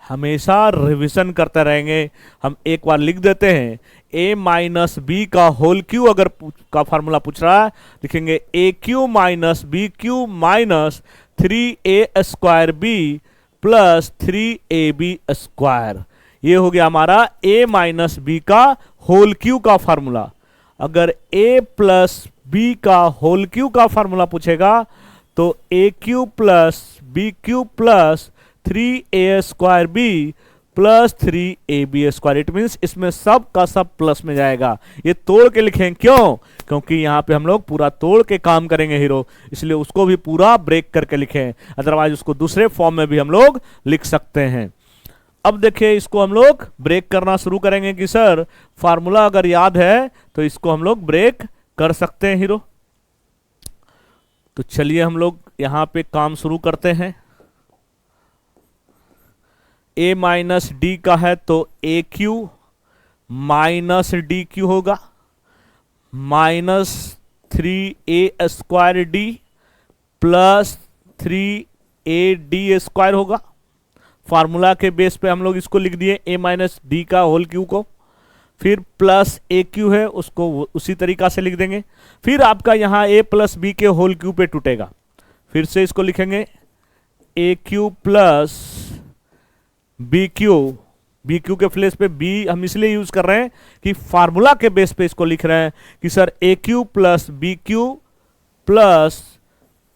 हमेशा रिवीजन करते रहेंगे। हम एक बार लिख देते हैं, a माइनस बी का होल क्यू अगर का फार्मूला पूछ रहा है, लिखेंगे a cube minus b cube minus 3a² b plus 3ab square. ये हो गया हमारा a माइनस बी का होल क्यू का फार्मूला। अगर a प्लस बी का होल क्यू का फार्मूला पूछेगा तो a cube plus b cube plus 3a² b plus 3ab²। It means इसमें सब का सब प्लस में जाएगा। ये तोड़ के लिखें, क्यों? क्योंकि यहां पे हम लोग पूरा तोड़ के काम करेंगे हीरो, इसलिए उसको भी पूरा ब्रेक करके लिखें, अदरवाइज उसको दूसरे फॉर्म में भी हम लोग लिख सकते हैं। अब देखिए इसको हम लोग ब्रेक करना शुरू करेंगे कि सर फार्मूला अगर याद है तो इसको हम लोग ब्रेक कर सकते हैं हीरो। तो चलिए हम लोग यहां पे काम शुरू करते हैं। a माइनस डी का है तो a cube minus D Q होगा, minus 3a² D plus 3ad² होगा। फार्मूला के बेस पे हम लोग इसको लिख दिए a माइनस डी का होल क्यू को, फिर प्लस ए क्यू है उसको उसी तरीका से लिख देंगे। फिर आपका यहाँ a प्लस बी के होल क्यू पे टूटेगा, फिर से इसको लिखेंगे a cube plus b Q के प्लेस पे बी हम इसलिए यूज कर रहे हैं कि फार्मूला के बेस पे इसको लिख रहे हैं कि sir a cube plus b cube plus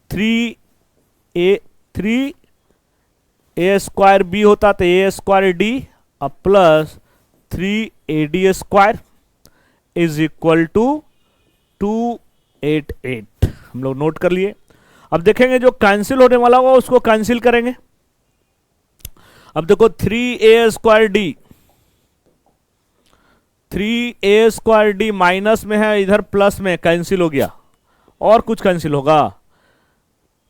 3a² b होता तो a² डी और plus 3ad² is equal to 288। हम लोग नोट कर लिए। अब देखेंगे जो कैंसिल होने वाला होगा उसको कैंसिल करेंगे। अब देखो 3a² डी माइनस में है, इधर प्लस में कैंसिल हो गया, और कुछ कैंसिल होगा,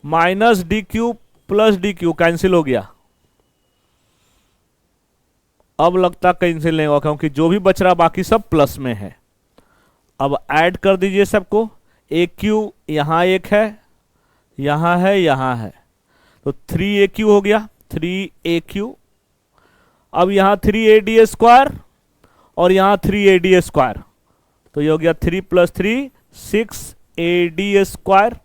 minus D Q plus D Q cancel हो गया। अब लगता कैंसिल नहीं होगा क्योंकि जो भी बच रहा बाकी सब प्लस में है। अब ऐड कर दीजिए सबको, ए क्यू यहां एक है, यहां है, यहां है, तो 3a³ हो गया, 3a³। अब यहां 3ad² और यहां 3ad², तो ये हो गया 3 + 3 6ad²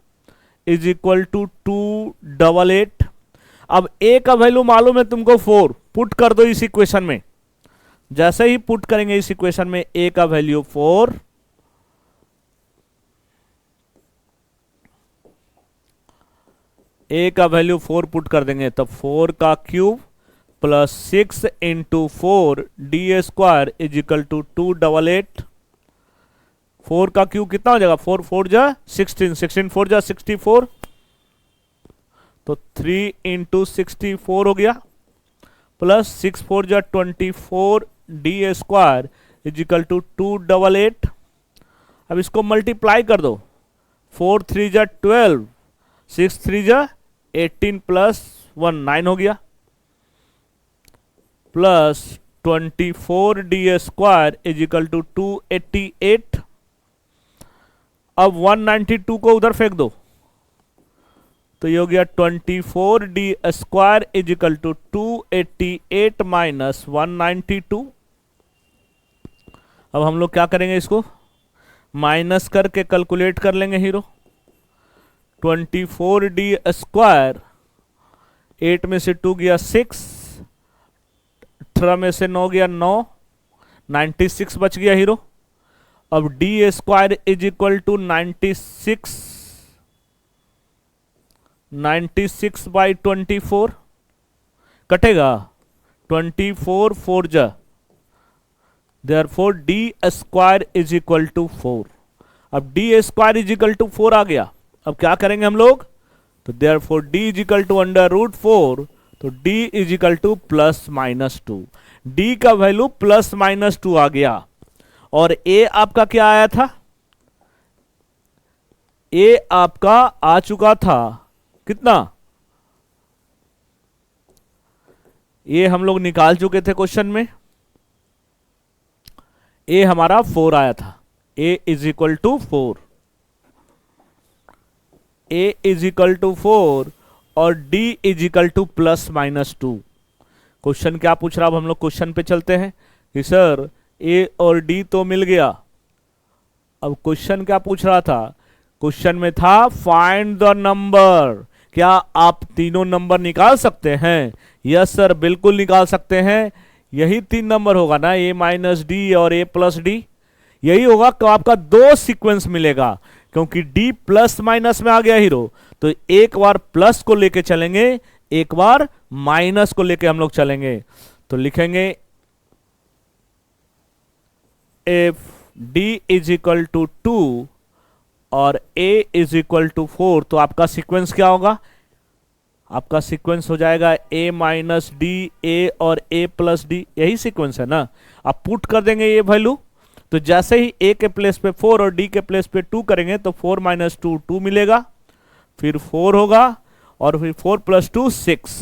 इज इक्वल टू 288। अब a का वैल्यू मालूम है तुमको 4, पुट कर दो इस इक्वेशन में। जैसे ही पुट करेंगे इस इक्वेशन में a का वैल्यू 4, a का वैल्यू 4 पुट कर देंगे तब 4 का cube plus 6 into 4 d² is equal to 288। 4 का क्यूब कितना हो जाएगा, 4 4 जा 16, 16 4 जा 64, तो 3 इंटू 64 हो गया, प्लस 6 4 जा 24 d² इज इक्वल टू 288। अब इसको मल्टीप्लाई कर दो, 4 3 जा 12, 6 3 जा 18 प्लस 1 9 हो गया, plus 24 d² is equal to 288। अब 192 को उधर फेंक दो, तो ये हो गया 24 d² is equal to 288 minus 192। अब हम लोग क्या करेंगे, इसको माइनस करके कैलकुलेट कर लेंगे हीरो। 24 d², 8 में से 2 गया 6, 18 में से 9 गया 9, 96 बच गया हीरो। अब d² is equal to 96 by 24 कटेगा, 24 4 जा, therefore d² is equal to 4। अब d² इज इक्वल टू 4 आ गया। अब क्या करेंगे हम लोग, तो therefore d is equal to √4, तो d is equal to +-2। d का वैल्यू +-2 आ गया। और a आपका क्या आया था, a आपका आ चुका था कितना, ये हम लोग निकाल चुके थे क्वेश्चन में। a हमारा 4 आया था, a is equal to 4, a is equal to 4, और d is equal to plus minus two. Question क्या पूछ रहा, अब हम लोग क्वेश्चन पे चलते हैं कि सर a और d तो मिल गया। अब क्वेश्चन क्या पूछ रहा था, क्वेश्चन में था फाइंड द नंबर। क्या आप तीनों नंबर निकाल सकते हैं? यस सर, बिल्कुल निकाल सकते हैं। यही तीन नंबर होगा ना, a माइनस डी और a प्लस डी, यही होगा। तो आपका दो सीक्वेंस मिलेगा, क्योंकि d प्लस माइनस में आ गया हीरो, तो एक बार प्लस को लेके चलेंगे, एक बार माइनस को लेके हम लोग चलेंगे। तो लिखेंगे if d is equal to 2 और a इज इक्वल टू 4, तो आपका सीक्वेंस क्या होगा? आपका सीक्वेंस हो जाएगा a माइनस डी, a और a प्लस डी, यही सीक्वेंस है ना। आप पुट कर देंगे ये वैल्यू, तो जैसे ही a के प्लेस पे 4 और d के प्लेस पे 2 करेंगे तो 4 माइनस 2 2 मिलेगा, फिर 4 होगा और फिर 4 प्लस 2 6।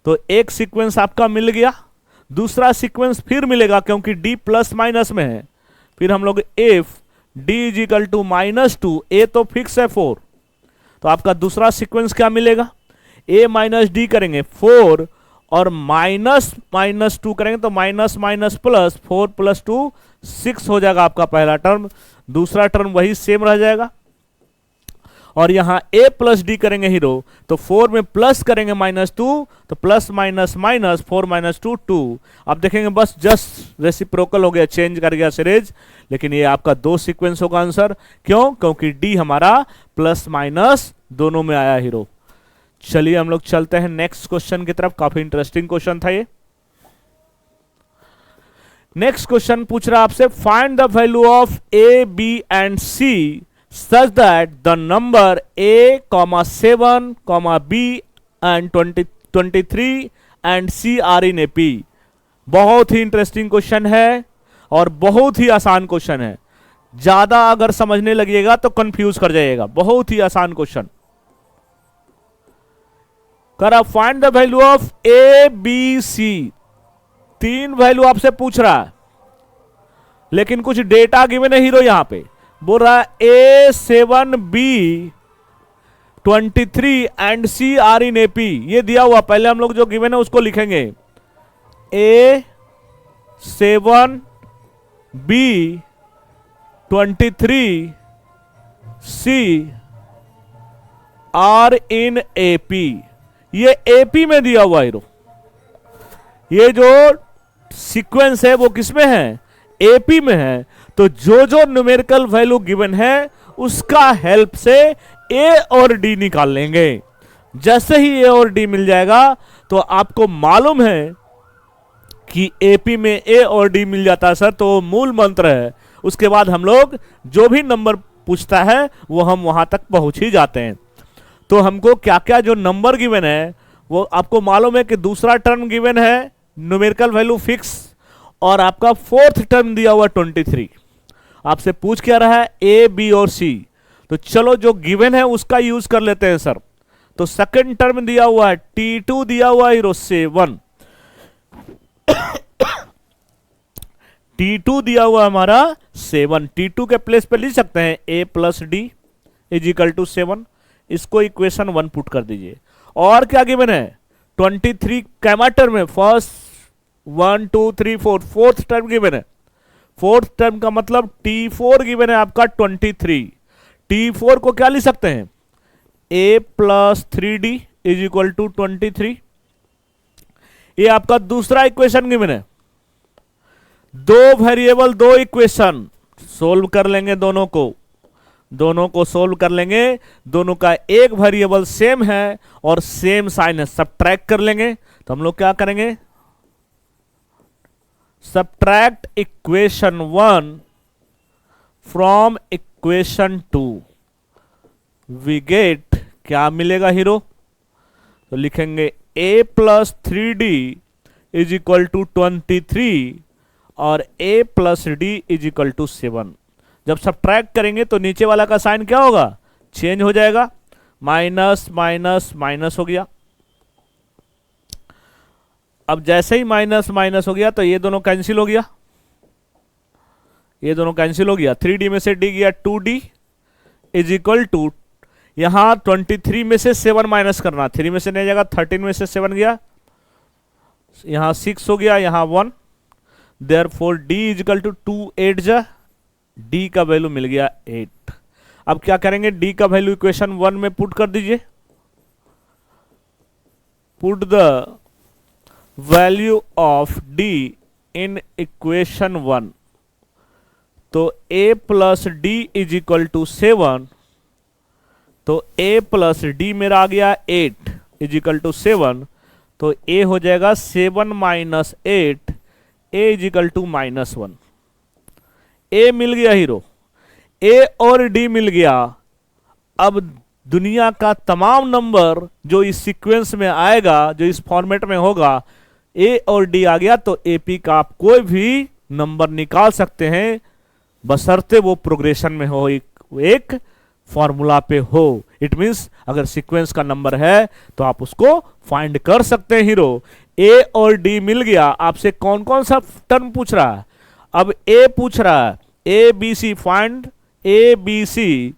तो एक सीक्वेंस आपका मिल गया। दूसरा सीक्वेंस फिर मिलेगा, क्योंकि d प्लस माइनस में है। फिर हम लोग if d is equal to minus 2, a तो फिक्स है 4, तो आपका दूसरा सीक्वेंस क्या मिलेगा? a माइनस डी करेंगे 4 और माइनस माइनस 2 करेंगे तो माइनस माइनस प्लस, 4 प्लस 2 6 हो जाएगा आपका पहला टर्म। दूसरा टर्म वही सेम रह जाएगा। और यहां a प्लस डी करेंगे हीरो, तो 4 में प्लस करेंगे माइनस 2, तो प्लस माइनस माइनस 4 माइनस 2 2। अब देखेंगे बस जस्ट रेसिप्रोकल हो गया, चेंज कर गया सीरीज। लेकिन ये आपका दो सीक्वेंस होगा आंसर। क्यों? क्योंकि d हमारा प्लस माइनस दोनों में आया हीरो। चलिए हम लोग चलते हैं नेक्स्ट क्वेश्चन की तरफ। काफी इंटरेस्टिंग क्वेश्चन था ये। नेक्स्ट क्वेश्चन पूछ रहा है आपसे, find the value of a, b and c such that the number a, 7, b and 23 and c are in AP। बहुत ही इंटरेस्टिंग क्वेश्चन है और बहुत ही आसान क्वेश्चन है। ज्यादा अगर समझने लगिएगा तो कंफ्यूज कर जाइएगा। बहुत ही आसान क्वेश्चन। करा find the value of a, b, c। तीन वैल्यू आपसे पूछ रहा है, लेकिन कुछ डेटा गिवन है हीरो। यहां पे बोल रहा है a, 7, b, 23 and c are in AP। ये दिया हुआ, पहले हम लोग जो गिवन है उसको लिखेंगे। a, 7, b, 23, c are in AP। ये AP में दिया हुआ हीरो। ये जो सीक्वेंस है वो किसमें है? AP में है। तो जो जो न्यूमेरिकल वैल्यू गिवन है उसका हेल्प से a और d निकाल लेंगे। जैसे ही a और d मिल जाएगा तो आपको मालूम है कि AP में a और d मिल जाता है सर, तो मूल मंत्र है। उसके बाद हम लोग जो भी नंबर पूछता है वो हम वहां तक पहुंच ही जाते हैं। तो हमको क्या क्या जो नंबर गिवन है वो आपको मालूम है कि दूसरा टर्म गिवन है न्यूमेरिकल वैल्यू फिक्स, और आपका फोर्थ टर्म दिया हुआ 23। आपसे पूछ क्या रहा है? ए, बी और सी। तो चलो जो गिवन है उसका यूज कर लेते हैं सर। तो सेकंड टर्म दिया हुआ है T2, दिया हुआ है हीरो 7। T2 दिया हुआ हमारा 7। T2 के प्लेस पे लिख सकते हैं a plus D is equal to 7। इसको इक्वेशन 1 पुट कर दीजिए। और क्या गिवन है? 23 कैमा टर्म में फर्स्ट 1 2 3 4 फोर्थ टर्म गिवन है। फोर्थ टर्म का मतलब T4 गिवन है आपका 23। T4 को क्या लिख सकते हैं? a plus 3d is equal to 23। ये आपका दूसरा इक्वेशन गिवन है। दो वेरिएबल दो इक्वेशन सोल्व कर लेंगे, दोनों को सोल्व कर लेंगे। दोनों का एक वेरिएबल सेम है और सेम साइन है, सबट्रैक्ट कर लेंगे। तो हम लोग क्या करेंगे? Subtract equation 1 from equation 2। We get, क्या मिलेगा हीरो? तो लिखेंगे a plus 3d is equal to 23 और a plus D is equal to 7। जब सबट्रैक्ट करेंगे तो नीचे वाला का साइन क्या होगा? चेंज हो जाएगा, माइनस माइनस माइनस हो गया। अब जैसे ही माइनस माइनस हो गया तो ये दोनों कैंसिल हो गया, ये दोनों कैंसिल हो गया। 3d में से d गया 2d इज इक्वल टू, यहां 23 में से 7 माइनस करना, 3 में से नहीं जाएगा, 13 में से 7 गया, यहां 6 हो गया, यहां 1, देयरफॉर d इजिकल टू 2 8 जा, d का वैल्यू मिल गया 8। अब क्या करेंगे, d का वैल्यू इक्वेशन 1 में पुट कर दीजिए, put the value of d in equation 1, तो a plus D is equal to 7, तो a प्लस डी मेरा आ गया 8 इज इक्वल टू 7, तो a हो जाएगा 7 minus 8, a is equal to -1। a मिल गया हीरो, a और d मिल गया। अब दुनिया का तमाम नंबर जो इस सीक्वेंस में आएगा, जो इस फॉर्मेट में होगा, a और d आ गया, तो AP का आप कोई भी नंबर निकाल सकते हैं, बशर्ते वो प्रोग्रेशन में हो, एक फॉर्मूला पे हो। इट मींस अगर सीक्वेंस का नंबर है तो आप उसको फाइंड कर सकते हैं हीरो। a और d मिल गया। आपसे कौन कौन सा टर्म पूछ रहा है? अब a पूछ रहा है a b c, find a b c,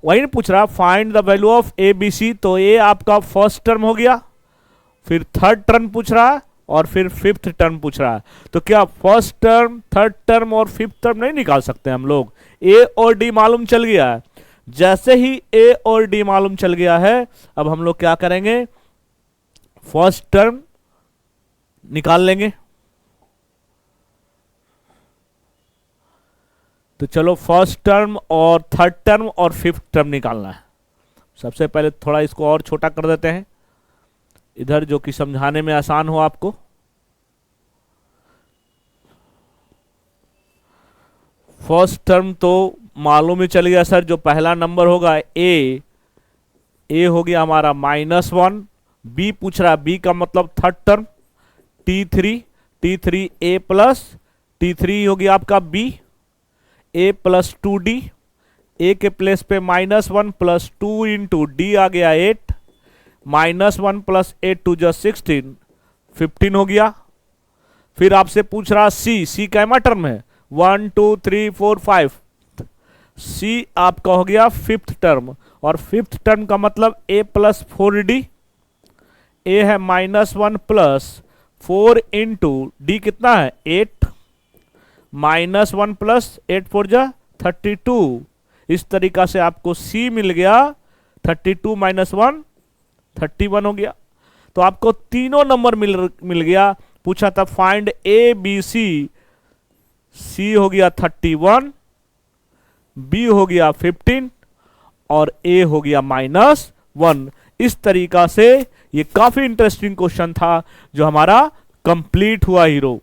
वही पूछ रहा find the value of a b c, तो a आपका फर्स्ट टर्म हो गया, फिर थर्ड टर्म पूछ रहा है और फिर फिफ्थ टर्म पूछ रहा है। तो क्या फर्स्ट टर्म, थर्ड टर्म और फिफ्थ टर्म नहीं निकाल सकते हम लोग? a और d मालूम चल गया है। जैसे ही a और d मालूम चल गया है, अब हम लोग क्या करेंगे, फर्स्ट टर्म निकाल लेंगे। तो चलो फर्स्ट टर्म और थर्ड टर्म और फिफ्थ टर्म निकालना है। सबसे पहले थोड़ा इसको और छोटा कर देते हैं इधर, जो कि समझाने में आसान हो आपको। फर्स्ट टर्म तो मालूम ही चल गया सर, जो पहला नंबर होगा a हो गया हमारा -1। b पूछ रहा है, b का मतलब third term, t3 a plus t3 हो गया आपका b, a plus 2d, a के प्लेस पे -1 प्लस 2 इंटू d आ गया 8, -1 प्लस 8 टू जा 16, 15 हो गया। फिर आपसे पूछ रहा c कैमा टर्म है, 1 2 3 4 5, c आपका हो गया फिफ्थ टर्म, और फिफ्थ टर्म का मतलब a प्लस 4d, a है -1 प्लस 4 इंटू d कितना है 8, -1 प्लस 8 4 जा 32। इस तरीका से आपको c मिल गया, 32 माइनस 1 31 हो गया। तो आपको तीनों नंबर मिल गया। पूछा था find a b c, c हो गया 31, b हो गया 15 और a हो गया -1। इस तरीका से ये काफी इंटरेस्टिंग क्वेश्चन था जो हमारा कंप्लीट हुआ हीरो।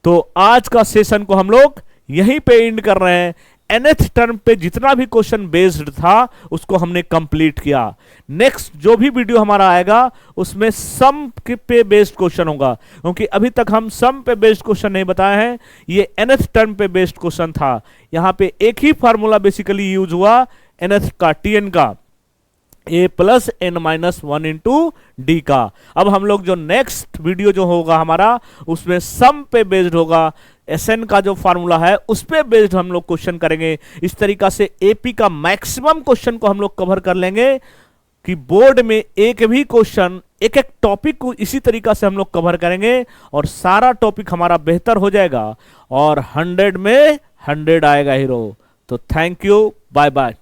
तो आज का सेशन को हम लोग यहीं पे एंड कर रहे हैं। nth टर्म पे जितना भी क्वेश्चन बेस्ड था उसको हमने कंप्लीट किया। नेक्स्ट जो भी वीडियो हमारा आएगा उसमें सम पे बेस्ड क्वेश्चन होगा, क्योंकि अभी तक हम सम पे बेस्ड क्वेश्चन नहीं बताए हैं। ये nth टर्म पे बेस्ड क्वेश्चन था। यहां पे एक ही फार्मूला बेसिकली यूज हुआ nth का, tn का, a plus n minus 1 into D का। अब हम लोग जो नेक्स्ट वीडियो जो होगा हमारा उसमें सम पे बेस्ड होगा, एसएन का जो फार्मूला है उस पे बेस्ड हम लोग क्वेश्चन करेंगे। इस तरीका से एपी का मैक्सिमम क्वेश्चन को हम लोग कवर कर लेंगे कि बोर्ड में एक भी क्वेश्चन, एक एक टॉपिक को इसी तरीका से हम लोग कवर करेंगे और सारा टॉपिक हमारा बेहतर हो जाएगा और 100 में 100 आएगा हीरो। तो थैंक यू, बाय बाय।